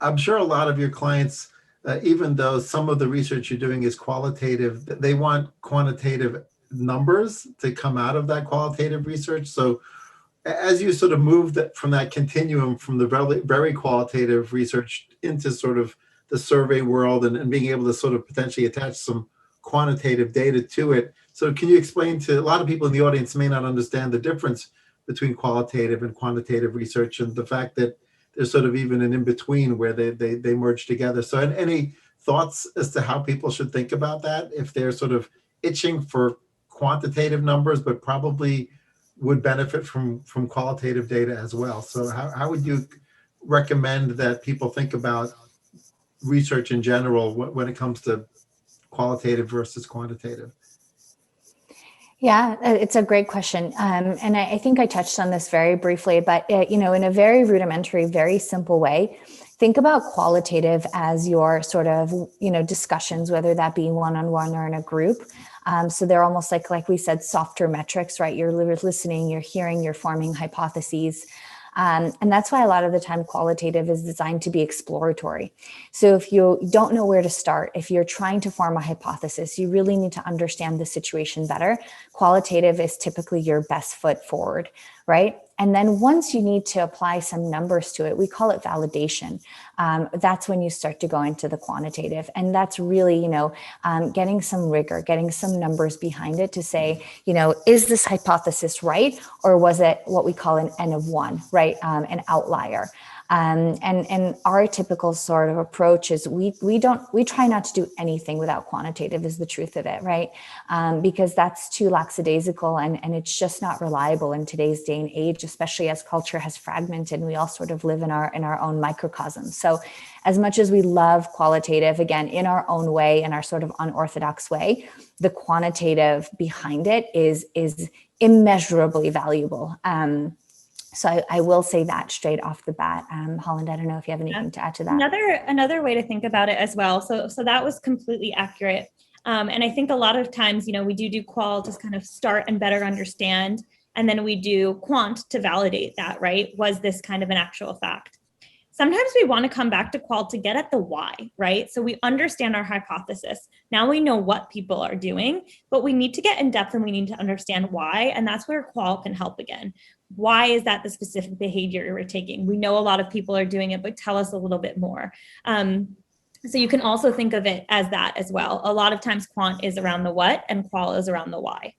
I'm sure a lot of your clients, even though some of the research you're doing is qualitative, they want quantitative numbers to come out of that qualitative research. So as you sort of move from that continuum from the very, very qualitative research into sort of the survey world and being able to sort of potentially attach some quantitative data to it. So can you explain to a lot of people in the audience may not understand the difference between qualitative and quantitative research and the fact that there's sort of even an in-between where they merge together. So any thoughts as to how people should think about that if they're sort of itching for quantitative numbers, but probably would benefit from qualitative data as well. So how would you recommend that people think about research in general when it comes to qualitative versus quantitative? Yeah, it's a great question. And I think I touched on this very briefly, but in a very rudimentary, very simple way, think about qualitative as your sort of, discussions, whether that be one-on-one or in a group. So they're almost like we said, softer metrics, right? You're listening, you're hearing, you're forming hypotheses. And that's why a lot of the time qualitative is designed to be exploratory. So if you don't know where to start, if you're trying to form a hypothesis, you really need to understand the situation better. Qualitative is typically your best foot forward, right? And then once you need to apply some numbers to it, we call it validation. That's when you start to go into the quantitative. And that's really, getting some rigor, getting some numbers behind it to say, is this hypothesis right? Or was it what we call an N of one, right? An outlier. And our typical sort of approach is we try not to do anything without quantitative is the truth of it, right? Because that's too lackadaisical and it's just not reliable in today's day and age, especially as culture has fragmented and we all sort of live in our own microcosm. So as much as we love qualitative, again, in our own way, in our sort of unorthodox way, the quantitative behind it is immeasurably valuable. So I will say that straight off the bat. Holland, I don't know if you have anything to add to that. Another way to think about it as well. So that was completely accurate. And I think a lot of times, we do qual to kind of start and better understand. And then we do quant to validate that, right? Was this kind of an actual fact? Sometimes we want to come back to qual to get at the why, right? So we understand our hypothesis. Now we know what people are doing, but we need to get in depth and we need to understand why. And that's where qual can help again. Why is that the specific behavior you're taking? We know a lot of people are doing it, but tell us a little bit more. So you can also think of it as that as well. A lot of times quant is around the what and qual is around the why.